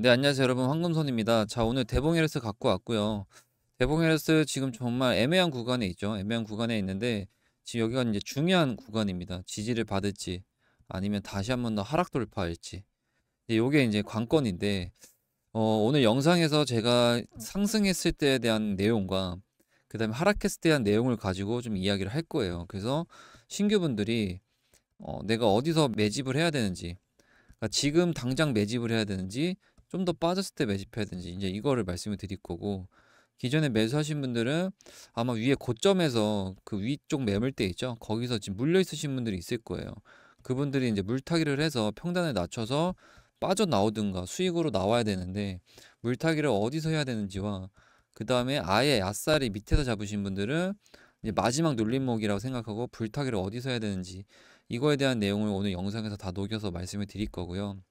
네, 안녕하세요 여러분. 황금손입니다. 자, 오늘 대봉 헤르스 갖고 왔고요. 대봉 헤르스 지금 정말 애매한 구간에 있죠. 애매한 구간에 있는데 지금 여기가 이제 중요한 구간입니다. 지지를 받을지 아니면 다시 한번 더 하락 돌파할지. 요게 이제 관건인데 오늘 영상에서 제가 상승했을 때에 대한 내용과 그다음에 하락했을 때에 대한 내용을 가지고 좀 이야기를 할 거예요. 그래서 신규분들이 내가 어디서 매집을 해야 되는지, 그러니까 지금 당장 매집을 해야 되는지, 좀 더 빠졌을 때 매집해야 되는지, 이제 이거를 말씀을 드릴 거고, 기존에 매수하신 분들은 아마 위에 고점에서 그 위쪽 매물대 있죠, 거기서 지금 물려 있으신 분들이 있을 거예요. 그분들이 이제 물타기를 해서 평단을 낮춰서 빠져나오든가 수익으로 나와야 되는데, 물타기를 어디서 해야 되는지와, 그 다음에 아예 아싸리 밑에서 잡으신 분들은 이제 마지막 눌림목이라고 생각하고 불타기를 어디서 해야 되는지, 이거에 대한 내용을 오늘 영상에서 다 녹여서 말씀을 드릴 거고요.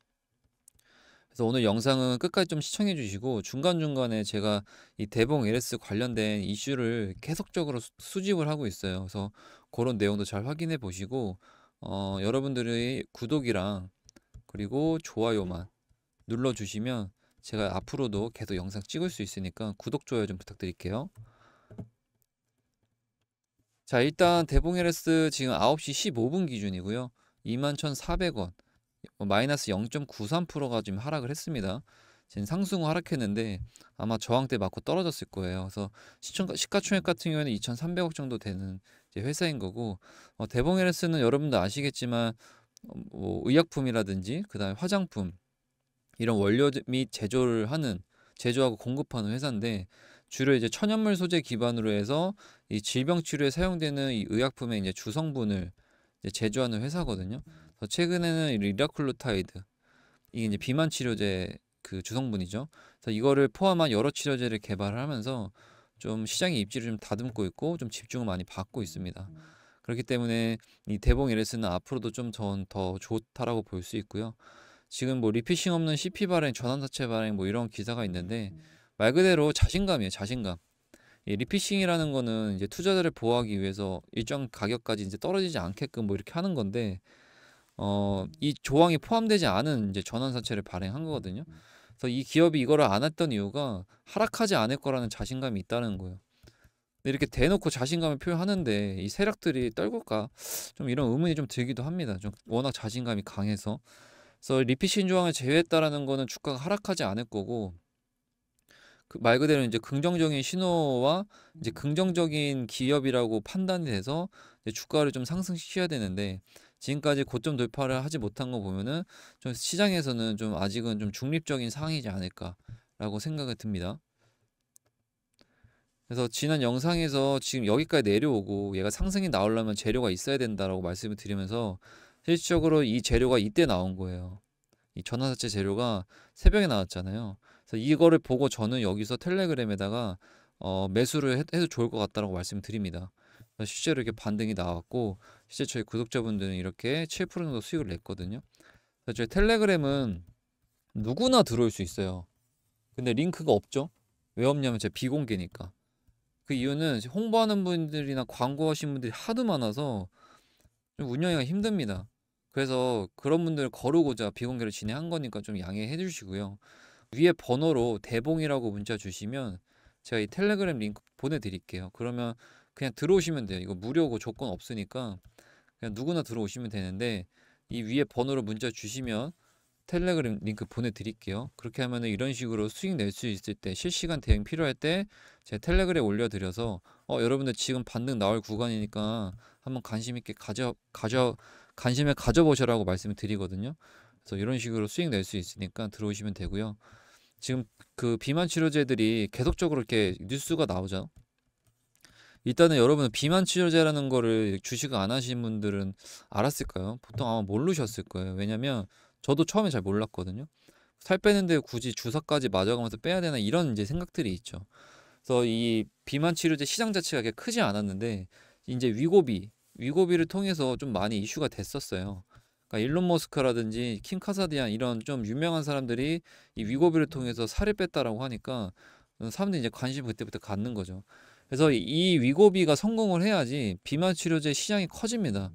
그래서 오늘 영상은 끝까지 좀 시청해 주시고, 중간중간에 제가 이 대봉 LS 관련된 이슈를 계속적으로 수집을 하고 있어요. 그래서 그런 내용도 잘 확인해 보시고, 여러분들의 구독이랑 그리고 좋아요만 눌러 주시면 제가 앞으로도 계속 영상 찍을 수 있으니까 구독, 좋아요 좀 부탁드릴게요. 자, 일단 대봉 LS 지금 9시 15분 기준이고요. 21,400원. 마이너스 0.93%가 지금 하락을 했습니다. 지금 상승 후 하락했는데 아마 저항대 맞고 떨어졌을 거예요. 그래서 시가총액 같은 경우에는 2,300억 정도 되는 이제 회사인 거고, 대봉 LS는 여러분도 아시겠지만 뭐 의약품이라든지 그다음에 화장품 이런 원료 및 제조하고 공급하는 회사인데, 주로 이제 천연물 소재 기반으로 해서 이 질병 치료에 사용되는 이 의약품의 이제 주성분을 이제 제조하는 회사거든요. 그래서 최근에는 이 리라클루타이드, 이게 이제 비만 치료제 그 주성분이죠. 그래서 이거를 포함한 여러 치료제를 개발을 하면서 좀 시장의 입지를 좀 다듬고 있고 좀 집중을 많이 받고 있습니다. 그렇기 때문에 이 대봉 LS는 앞으로도 좀 더 좋다라고 볼 수 있고요. 지금 뭐 리피싱 없는 CP 발행, 전환사채 발행 뭐 이런 기사가 있는데, 말 그대로 자신감이에요, 자신감. 이 리피싱이라는 거는 이제 투자자를 보호하기 위해서 일정 가격까지 이제 떨어지지 않게끔 뭐 이렇게 하는 건데, 이 조항이 포함되지 않은 이제 전환사채를 발행한 거거든요. 그래서 이 기업이 이거를 안 했던 이유가 하락하지 않을 거라는 자신감이 있다는 거예요. 근데 이렇게 대놓고 자신감을 표현하는데 이 세력들이 떨굴까? 좀 이런 의문이 좀 들기도 합니다. 좀 워낙 자신감이 강해서. 그래서 리피신 조항을 제외했다라는 거는 주가가 하락하지 않을 거고, 그 말 그대로 이제 긍정적인 신호와 이제 긍정적인 기업이라고 판단이 돼서 이제 주가를 좀 상승시켜야 되는데, 지금까지 고점 돌파를 하지 못한 거 보면은 좀 시장에서는 좀 아직은 좀 중립적인 상황이지 않을까라고 생각이 듭니다. 그래서 지난 영상에서 지금 여기까지 내려오고 얘가 상승이 나오려면 재료가 있어야 된다라고 말씀을 드리면서, 실질적으로 이 재료가 이때 나온 거예요. 이 전환사채 재료가 새벽에 나왔잖아요. 그래서 이거를 보고 저는 여기서 텔레그램에다가 매수를 해도 좋을 것 같다라고 말씀드립니다. 실제로 이렇게 반등이 나왔고, 실제 저희 구독자분들은 이렇게 7% 정도 수익을 냈거든요. 그래서 저희 텔레그램은 누구나 들어올 수 있어요. 근데 링크가 없죠. 왜 없냐면 제가 비공개니까. 그 이유는 홍보하는 분들이나 광고하신 분들이 하도 많아서 좀 운영하기가 힘듭니다. 그래서 그런 분들을 거르고자 비공개로 진행한 거니까 좀 양해해 주시고요. 위에 번호로 대봉이라고 문자 주시면 제가 이 텔레그램 링크 보내드릴게요. 그러면 그냥 들어오시면 돼요. 이거 무료고 조건 없으니까 그냥 누구나 들어오시면 되는데, 이 위에 번호로 문자 주시면 텔레그램 링크 보내드릴게요. 그렇게 하면 이런 식으로 수익 낼 수 있을 때, 실시간 대응 필요할 때 제가 텔레그램에 올려드려서 여러분들 지금 반등 나올 구간이니까 한번 관심 있게 관심을 가져보셔라고 말씀을 드리거든요. 그래서 이런 식으로 수익 낼 수 있으니까 들어오시면 되고요. 지금 그 비만 치료제들이 계속적으로 이렇게 뉴스가 나오죠. 일단은 여러분은 비만 치료제라는 거를 주식 안 하신 분들은 알았을까요? 보통 아마 모르셨을 거예요. 왜냐면 저도 처음에 잘 몰랐거든요. 살 빼는데 굳이 주사까지 맞아가면서 빼야 되나 이런 이제 생각들이 있죠. 그래서 이 비만 치료제 시장 자체가 그렇게 크지 않았는데 이제 위고비를 통해서 좀 많이 이슈가 됐었어요. 그러니까 일론 머스크라든지 킴 카사디안 이런 좀 유명한 사람들이 이 위고비를 통해서 살을 뺐다라고 하니까 사람들이 이제 관심 그때부터 갖는 거죠. 그래서 이 위고비가 성공을 해야지 비만 치료제 시장이 커집니다.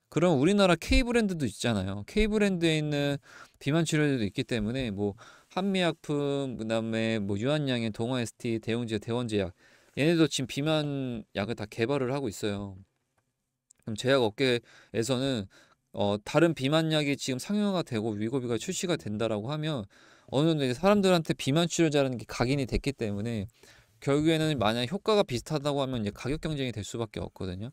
그럼 우리나라 K 브랜드도 있잖아요. K 브랜드에 있는 비만 치료제도 있기 때문에 뭐 한미약품, 그다음에 뭐 유한양행, 동아에스티, 대웅제약, 대원제약 얘네도 지금 비만 약을 다 개발을 하고 있어요. 그럼 제약 업계에서는 다른 비만약이 지금 상용화가 되고 위고비가 출시가 된다라고 하면 어느 정도 이제 사람들한테 비만 치료제라는 게 각인이 됐기 때문에 결국에는 만약 효과가 비슷하다고 하면 이제 가격 경쟁이 될 수밖에 없거든요.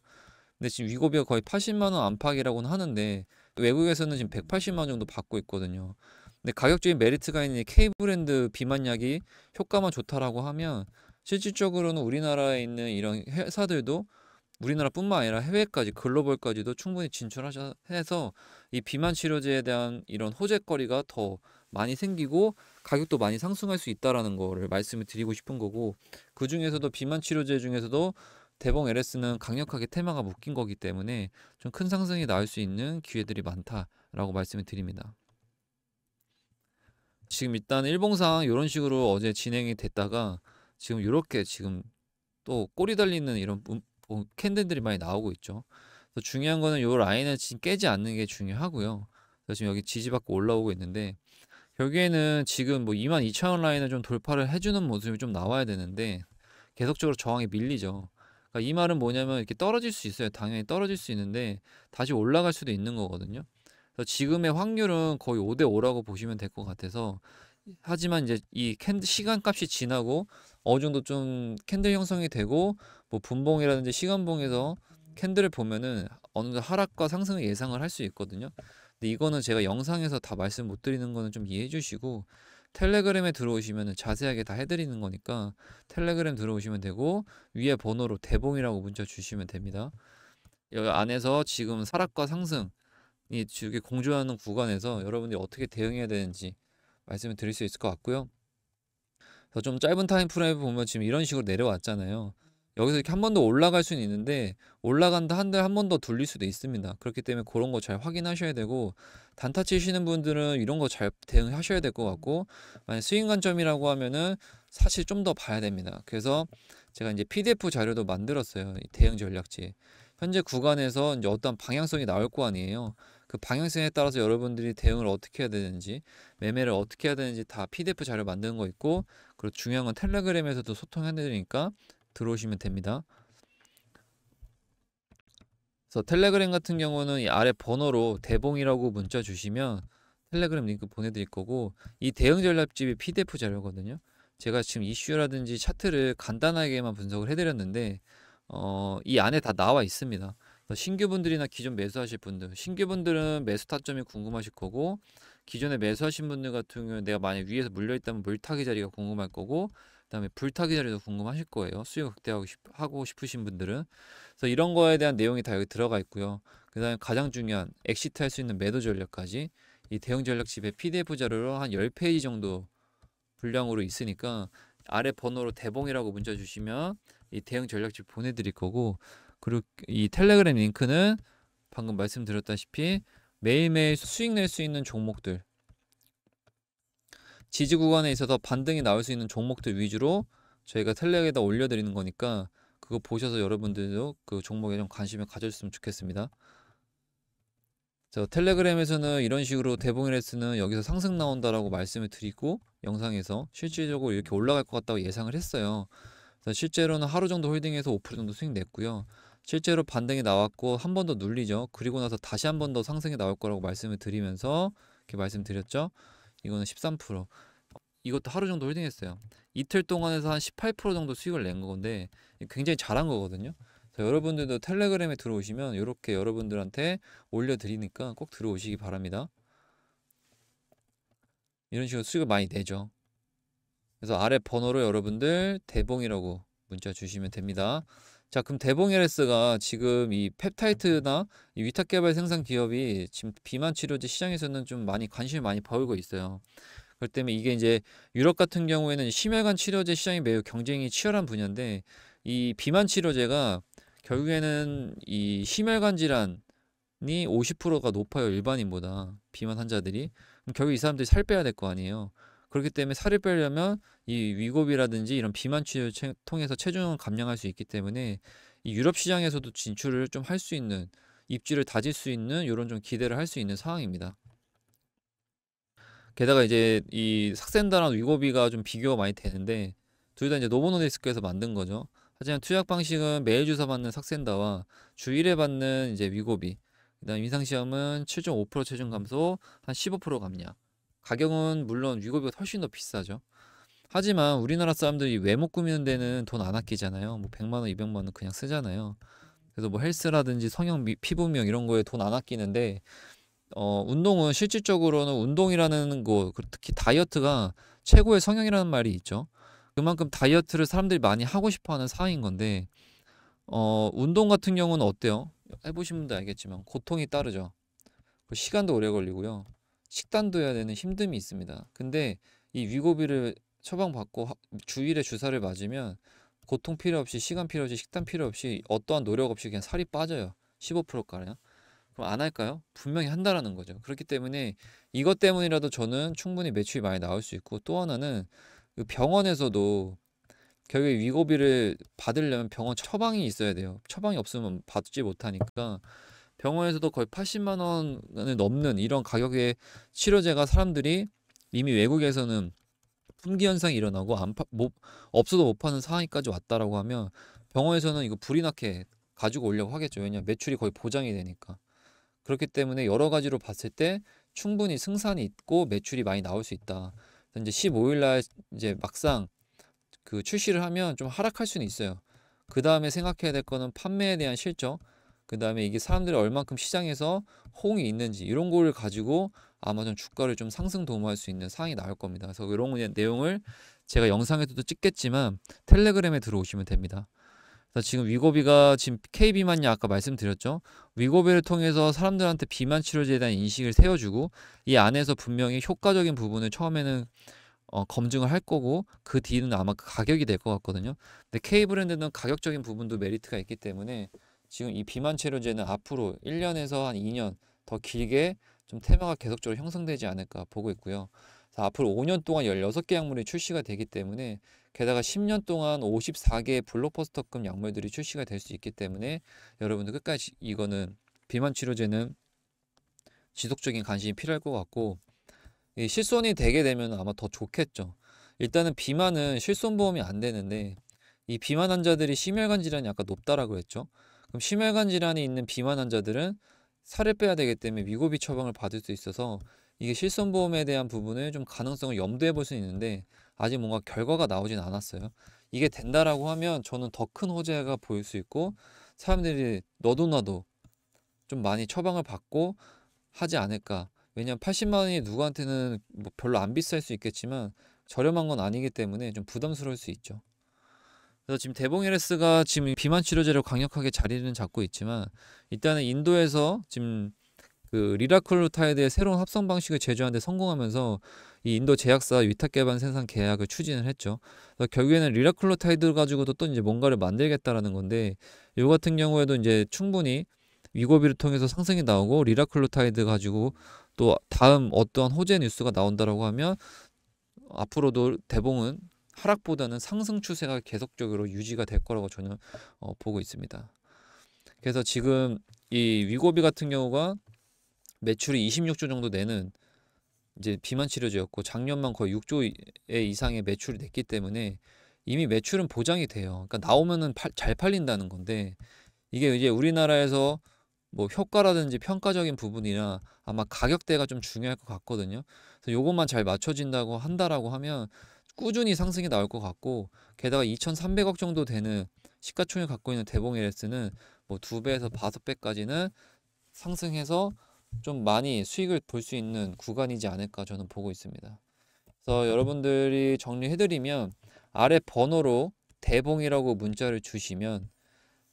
근데 지금 위고비가 거의 80만 원 안팎이라고는 하는데 외국에서는 지금 180만 원 정도 받고 있거든요. 근데 가격적인 메리트가 있는 이 K 브랜드 비만약이 효과만 좋다라고 하면 실질적으로는 우리나라에 있는 이런 회사들도 우리나라뿐만 아니라 해외까지 글로벌까지도 충분히 진출하셔 해서 이 비만 치료제에 대한 이런 호재거리가 더 많이 생기고 가격도 많이 상승할 수 있다라는 거를 말씀을 드리고 싶은 거고, 그 중에서도 비만 치료제 중에서도 대봉 LS는 강력하게 테마가 묶인 거기 때문에 좀 큰 상승이 나올 수 있는 기회들이 많다라고 말씀을 드립니다. 지금 일단 일봉상 이런 식으로 어제 진행이 됐다가 지금 이렇게 지금 또 꼬리 달리는 이런 캔들들이 많이 나오고 있죠. 그래서 중요한 거는 이 라인을 지금 깨지 않는 게 중요하고요. 그래서 지금 여기 지지받고 올라오고 있는데 결국에는 지금 뭐 22,000원 라인을 좀 돌파를 해주는 모습이 좀 나와야 되는데 계속적으로 저항이 밀리죠. 그러니까 이 말은 뭐냐면 이렇게 떨어질 수 있어요. 당연히 떨어질 수 있는데 다시 올라갈 수도 있는 거거든요. 그래서 지금의 확률은 거의 5대 5라고 보시면 될 것 같아서, 하지만 이제 이 캔들 시간값이 지나고 어느 정도 좀 캔들 형성이 되고 뭐 분봉이라든지 시간봉에서 캔들을 보면은 어느 정도 하락과 상승을 예상을 할 수 있거든요. 근데 이거는 제가 영상에서 다 말씀 못 드리는 거는 좀 이해해 주시고 텔레그램에 들어오시면 자세하게 다 해드리는 거니까 텔레그램 들어오시면 되고 위에 번호로 대봉이라고 문자 주시면 됩니다. 여기 안에서 지금 하락과 상승이 이게 공조하는 구간에서 여러분들이 어떻게 대응해야 되는지 말씀을 드릴 수 있을 것 같고요. 그래서 좀 짧은 타임 프레임 보면 지금 이런 식으로 내려왔잖아요. 여기서 이렇게 한 번 더 올라갈 수는 있는데 올라간다 한들 한 번 더 돌릴 수도 있습니다. 그렇기 때문에 그런 거 잘 확인하셔야 되고, 단타 치시는 분들은 이런 거 잘 대응하셔야 될 것 같고, 만약 스윙 관점이라고 하면은 사실 좀 더 봐야 됩니다. 그래서 제가 이제 PDF 자료도 만들었어요. 이 대응 전략지. 현재 구간에서 이제 어떤 방향성이 나올 거 아니에요. 그 방향성에 따라서 여러분들이 대응을 어떻게 해야 되는지, 매매를 어떻게 해야 되는지 다 PDF 자료 만드는 거 있고, 그리고 중요한 건 텔레그램에서도 소통해 드리니까 들어오시면 됩니다. 그래서 텔레그램 같은 경우는 이 아래 번호로 대봉이라고 문자 주시면 텔레그램 링크 보내드릴 거고, 이 대응 전략집이 PDF 자료거든요. 제가 지금 이슈라든지 차트를 간단하게만 분석을 해드렸는데 이 안에 다 나와 있습니다. 신규분들이나 기존 매수하실 분들, 신규분들은 매수 타점이 궁금하실 거고, 기존에 매수하신 분들 같은 경우는 내가 만약 위에서 물려있다면 물타기 자리가 궁금할 거고, 그 다음에 불타기 자리도 궁금하실 거예요. 수익 극대하고 싶으신 분들은. 그래서 이런 거에 대한 내용이 다 여기 들어가 있고요. 그 다음에 가장 중요한 엑시트 할 수 있는 매도 전략까지 이 대응 전략 집에 PDF 자료로 한 10페이지 정도 분량으로 있으니까 아래 번호로 대봉이라고 문자 주시면 이 대응 전략집 보내드릴 거고, 그리고 이 텔레그램 링크는 방금 말씀드렸다시피 매일매일 수익 낼 수 있는 종목들, 지지 구간에 있어서 반등이 나올 수 있는 종목들 위주로 저희가 텔레그램에다 올려드리는 거니까 그거 보셔서 여러분들도 그 종목에 좀 관심을 가졌으면 좋겠습니다. 텔레그램에서는 이런 식으로 대봉이레스는 여기서 상승 나온다라고 말씀을 드리고 영상에서 실질적으로 이렇게 올라갈 것 같다고 예상을 했어요. 그래서 실제로는 하루 정도 홀딩해서 5% 정도 수익 냈고요. 실제로 반등이 나왔고 한 번 더 눌리죠. 그리고 나서 다시 한 번 더 상승이 나올 거라고 말씀을 드리면서 이렇게 말씀드렸죠. 이거는 13%. 이것도 하루 정도 홀딩했어요. 이틀 동안에서 한 18% 정도 수익을 낸 건데 굉장히 잘한 거거든요. 여러분들도 텔레그램에 들어오시면 이렇게 여러분들한테 올려드리니까 꼭 들어오시기 바랍니다. 이런 식으로 수익을 많이 내죠. 그래서 아래 번호로 여러분들 대봉이라고 문자 주시면 됩니다. 자, 그럼 대봉 LS가 지금 이 펩타이드나 이 위탁 개발 생산 기업이 지금 비만 치료제 시장에서는 좀 많이 관심을 많이 보이고 있어요. 그렇기 때문에 이게 이제 유럽 같은 경우에는 심혈관 치료제 시장이 매우 경쟁이 치열한 분야인데, 이 비만 치료제가 결국에는 이 심혈관 질환이 50%가 높아요. 일반인보다 비만 환자들이. 그럼 결국 이 사람들이 살 빼야 될 거 아니에요. 그렇기 때문에 살을 빼려면 이 위고비라든지 이런 비만 치료 통해서 체중을 감량할 수 있기 때문에 이 유럽 시장에서도 진출을 좀 할 수 있는, 입지를 다질 수 있는 이런 좀 기대를 할 수 있는 상황입니다. 게다가 이제 이 삭센다랑 위고비가 좀 비교가 많이 되는데 둘 다 이제 노보노디스크에서 만든 거죠. 하지만 투약 방식은 매일 주사 받는 삭센다와 주 1회 받는 이제 위고비. 그다음 임상시험은 7.5% 체중 감소, 한 15% 감량. 가격은 물론 위고비가 훨씬 더 비싸죠. 하지만 우리나라 사람들이 외모 꾸미는 데는 돈 안 아끼잖아요. 뭐 100만 원, 200만 원 그냥 쓰잖아요. 그래서 뭐 헬스라든지 성형, 피부 미용 이런 거에 돈 안 아끼는데 운동은 실질적으로는 운동이라는 거, 특히 다이어트가 최고의 성형이라는 말이 있죠. 그만큼 다이어트를 사람들이 많이 하고 싶어 하는 사항인 건데, 운동 같은 경우는 어때요? 해보신 분도 알겠지만, 고통이 따르죠. 시간도 오래 걸리고요. 식단도 해야 되는 힘듦이 있습니다. 근데 이 위고비를 처방받고 주일에 주사를 맞으면 고통 필요 없이, 시간 필요 없이, 식단 필요 없이, 어떠한 노력 없이 그냥 살이 빠져요. 15%가량. 그럼 안 할까요? 분명히 한다라는 거죠. 그렇기 때문에 이것 때문이라도 저는 충분히 매출이 많이 나올 수 있고, 또 하나는 그 병원에서도 결국에 위고비를 받으려면 병원 처방이 있어야 돼요. 처방이 없으면 받지 못하니까 병원에서도 거의 80만 원을 넘는 이런 가격의 치료제가 사람들이 이미 외국에서는 품귀 현상이 일어나고 없어도 못 파는 상황까지 왔다라고 하면 병원에서는 이거 불이 나게 가지고 오려고 하겠죠. 왜냐하면 매출이 거의 보장이 되니까. 그렇기 때문에 여러 가지로 봤을 때 충분히 승산이 있고 매출이 많이 나올 수 있다. 이제 15일 날 이제 막상 그 출시를 하면 좀 하락할 수는 있어요. 그 다음에 생각해야 될 거는 판매에 대한 실적, 그 다음에 이게 사람들이 얼만큼 시장에서 호응이 있는지 이런 거를 가지고 아마 좀 주가를 좀 상승 도모할 수 있는 상황이 나올 겁니다. 그래서 이런 내용을 제가 영상에서도 찍겠지만 텔레그램에 들어오시면 됩니다. 그래서 지금 위고비가 지금 K비만이 아까 말씀드렸죠. 위고비를 통해서 사람들한테 비만 치료제에 대한 인식을 세워주고 이 안에서 분명히 효과적인 부분을 처음에는 검증을 할 거고 그 뒤는 아마 그 가격이 될 것 같거든요. 근데 K 브랜드는 가격적인 부분도 메리트가 있기 때문에 지금 이 비만 치료제는 앞으로 1년에서 한 2년 더 길게 좀 테마가 계속적으로 형성되지 않을까 보고 있고요. 그래서 앞으로 5년 동안 16개 약물이 출시가 되기 때문에 게다가 10년 동안 54개의 블록버스터급 약물들이 출시가 될 수 있기 때문에 여러분들 끝까지 이거는 비만 치료제는 지속적인 관심이 필요할 것 같고 이 실손이 되게 되면 아마 더 좋겠죠. 일단은 비만은 실손보험이 안 되는데 이 비만 환자들이 심혈관 질환이 아까 높다라고 했죠. 그럼 심혈관 질환이 있는 비만 환자들은 살을 빼야 되기 때문에 위고비 처방을 받을 수 있어서 이게 실손보험에 대한 부분을 좀 가능성을 염두에 볼 수 있는데 아직 뭔가 결과가 나오진 않았어요. 이게 된다라고 하면 저는 더 큰 호재가 보일 수 있고 사람들이 너도 나도 좀 많이 처방을 받고 하지 않을까. 왜냐면 80만 원이 누구한테는 뭐 별로 안 비쌀 수 있겠지만 저렴한 건 아니기 때문에 좀 부담스러울 수 있죠. 그래서 지금 대봉에레스가 지금 비만 치료제를 강력하게 자리는 잡고 있지만 일단은 인도에서 지금 그 리라클루타이드의 새로운 합성 방식을 제조하는 데 성공하면서 이 인도 제약사 위탁개발 생산 계약을 추진을 했죠. 그래서 결국에는 리라클루타이드 가지고도 또 이제 뭔가를 만들겠다라는 건데 이 같은 경우에도 이제 충분히 위고비를 통해서 상승이 나오고 리라클루타이드 가지고 또 다음 어떠한 호재 뉴스가 나온다라고 하면 앞으로도 대봉은 하락보다는 상승 추세가 계속적으로 유지가 될 거라고 저는 보고 있습니다. 그래서 지금 이 위고비 같은 경우가 매출이 26조 정도 내는 이제 비만 치료제였고 작년만 거의 6조 이상의 매출을 냈기 때문에 이미 매출은 보장이 돼요. 그러니까 나오면은 잘 팔린다는 건데 이게 이제 우리나라에서 뭐 효과라든지 평가적인 부분이나 아마 가격대가 좀 중요할 것 같거든요. 그래서 요것만 잘 맞춰진다고 한다라고 하면 꾸준히 상승이 나올 것 같고 게다가 2,300억 정도 되는 시가총액 갖고 있는 대봉에레스는 뭐 2배에서 5배까지는 상승해서 좀 많이 수익을 볼 수 있는 구간이지 않을까 저는 보고 있습니다. 그래서 여러분들이 정리해드리면 아래 번호로 대봉이라고 문자를 주시면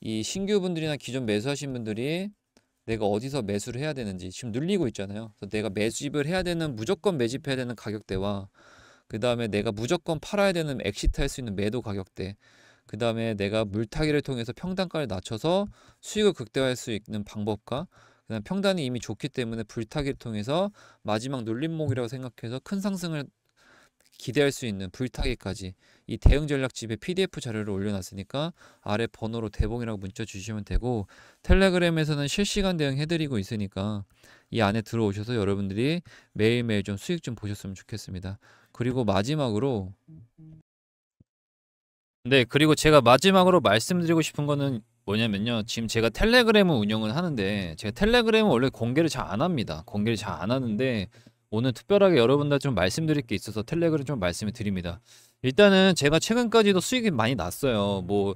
이 신규분들이나 기존 매수하신 분들이 내가 어디서 매수를 해야 되는지 지금 눌리고 있잖아요. 그래서 내가 매집을 해야 되는 무조건 매집해야 되는 가격대와 그 다음에 내가 무조건 팔아야 되는 엑시트 할 수 있는 매도 가격대 그 다음에 내가 물타기를 통해서 평단가를 낮춰서 수익을 극대화할 수 있는 방법과 그다음 평단이 이미 좋기 때문에 불타기를 통해서 마지막 눌림목이라고 생각해서 큰 상승을 기대할 수 있는 불타기까지 이 대응 전략집에 PDF 자료를 올려놨으니까 아래 번호로 대봉이라고 문자 주시면 되고 텔레그램에서는 실시간 대응 해드리고 있으니까 이 안에 들어오셔서 여러분들이 매일매일 좀 수익 좀 보셨으면 좋겠습니다. 그리고 마지막으로 네, 그리고 제가 마지막으로 말씀드리고 싶은 거는 뭐냐면요. 지금 제가 텔레그램을 운영을 하는데 제가 텔레그램은 원래 공개를 잘 안 합니다. 공개를 잘 안 하는데 오늘 특별하게 여러분들 좀 말씀드릴 게 있어서 텔레그램 좀 말씀을 드립니다. 일단은 제가 최근까지도 수익이 많이 났어요. 뭐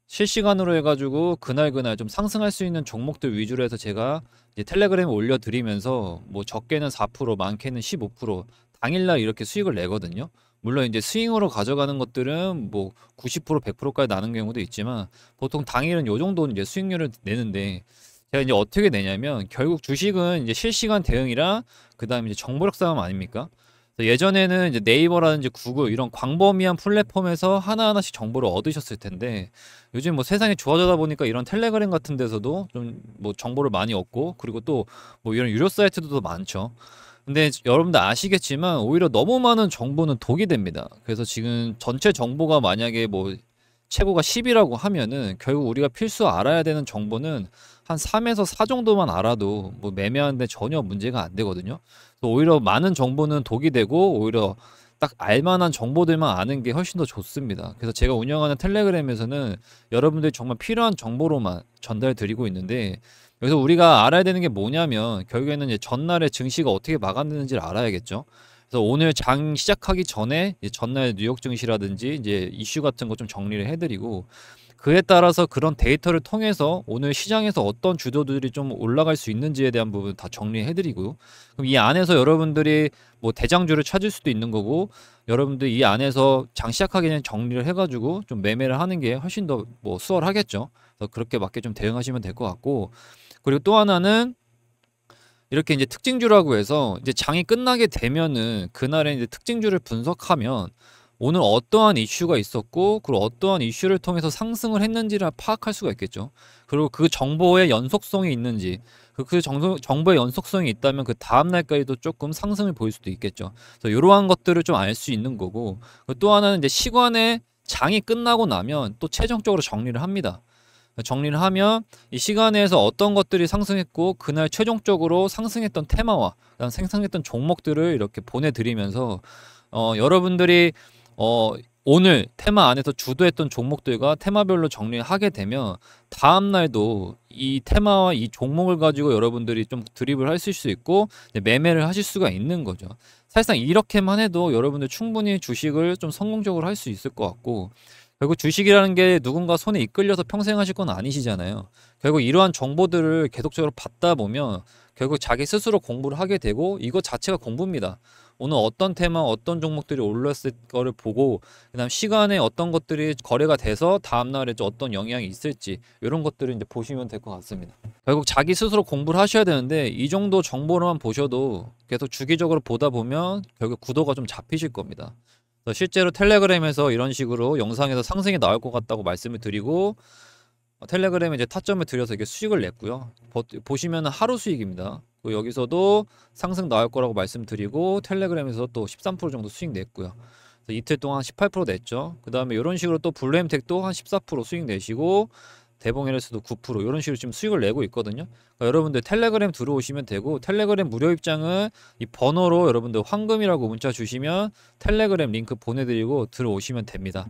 실시간으로 해가지고 그날 좀 상승할 수 있는 종목들 위주로 해서 제가 이제 텔레그램에 올려드리면서 뭐 적게는 4%, 많게는 15% 당일날 이렇게 수익을 내거든요. 물론 이제 스윙으로 가져가는 것들은 뭐 90%, 100%까지 나는 경우도 있지만 보통 당일은 요 정도는 이제 수익률을 내는데 제가 이제 어떻게 내냐면 결국 주식은 이제 실시간 대응이랑 그다음에 이제 정보력 싸움 아닙니까? 예전에는 이제 네이버라든지 구글 이런 광범위한 플랫폼에서 하나하나씩 정보를 얻으셨을 텐데 요즘 뭐 세상이 좋아져다 보니까 이런 텔레그램 같은 데서도 좀 뭐 정보를 많이 얻고 그리고 또 뭐 이런 유료 사이트도 많죠. 근데 여러분들 아시겠지만 오히려 너무 많은 정보는 독이 됩니다. 그래서 지금 전체 정보가 만약에 뭐 최고가 10이라고 하면은 결국 우리가 필수 알아야 되는 정보는 한 3에서 4 정도만 알아도 뭐 매매하는데 전혀 문제가 안 되거든요. 그래서 오히려 많은 정보는 독이 되고 오히려 딱 알만한 정보들만 아는 게 훨씬 더 좋습니다. 그래서 제가 운영하는 텔레그램에서는 여러분들이 정말 필요한 정보로만 전달 드리고 있는데 여기서 우리가 알아야 되는 게 뭐냐면 결국에는 이제 전날에 증시가 어떻게 마감되는지를 알아야겠죠. 그래서 오늘 장 시작하기 전에 이제 전날 뉴욕 증시라든지 이제 이슈 같은 거 좀 정리를 해드리고 그에 따라서 그런 데이터를 통해서 오늘 시장에서 어떤 주도들이 좀 올라갈 수 있는지에 대한 부분 다 정리해드리고 그럼 이 안에서 여러분들이 뭐 대장주를 찾을 수도 있는 거고 여러분들 이 안에서 장 시작하기 전에 정리를 해가지고 좀 매매를 하는 게 훨씬 더 뭐 수월하겠죠. 그래서 그렇게 맞게 좀 대응하시면 될 것 같고 그리고 또 하나는 이렇게 이제 특징주라고 해서 이제 장이 끝나게 되면은 그날에 이제 특징주를 분석하면 오늘 어떠한 이슈가 있었고 그리고 어떠한 이슈를 통해서 상승을 했는지를 파악할 수가 있겠죠. 그리고 그 정보의 연속성이 있는지 정보의 연속성이 있다면 그 다음 날까지도 조금 상승을 보일 수도 있겠죠. 그래서 이러한 것들을 좀 알 수 있는 거고 또 하나는 이제 시간에 장이 끝나고 나면 또 최종적으로 정리를 합니다. 정리를 하면 이 시간에서 어떤 것들이 상승했고 그날 최종적으로 상승했던 테마와 그다음 생성했던 종목들을 이렇게 보내드리면서 여러분들이 오늘 테마 안에서 주도했던 종목들과 테마별로 정리를 하게 되면 다음 날도 이 테마와 이 종목을 가지고 여러분들이 좀 드립을 하실 수 있고 매매를 하실 수가 있는 거죠. 사실상 이렇게만 해도 여러분들 충분히 주식을 좀 성공적으로 할 수 있을 것 같고 결국 주식이라는 게 누군가 손에 이끌려서 평생 하실 건 아니시잖아요. 결국 이러한 정보들을 계속적으로 받다 보면 결국 자기 스스로 공부를 하게 되고 이것 자체가 공부입니다. 오늘 어떤 테마, 어떤 종목들이 올랐을 거를 보고 그다음 시간에 어떤 것들이 거래가 돼서 다음 날에 어떤 영향이 있을지 이런 것들을 이제 보시면 될 것 같습니다. 결국 자기 스스로 공부를 하셔야 되는데 이 정도 정보로만 보셔도 계속 주기적으로 보다 보면 결국 구도가 좀 잡히실 겁니다. 실제로 텔레그램에서 이런 식으로 영상에서 상승이 나올 것 같다고 말씀을 드리고 텔레그램에 이제 타점을 들여서 이게 수익을 냈고요. 보시면 하루 수익입니다. 또 여기서도 상승 나올 거라고 말씀드리고 텔레그램에서 또 13% 정도 수익 냈고요. 이틀 동안 18% 냈죠. 그 다음에 이런 식으로 또 블루엠텍도 한 14% 수익 내시고 대봉LS도 9% 이런 식으로 지금 수익을 내고 있거든요. 그러니까 여러분들 텔레그램 들어오시면 되고 텔레그램 무료 입장은 이 번호로 여러분들 황금이라고 문자 주시면 텔레그램 링크 보내드리고 들어오시면 됩니다.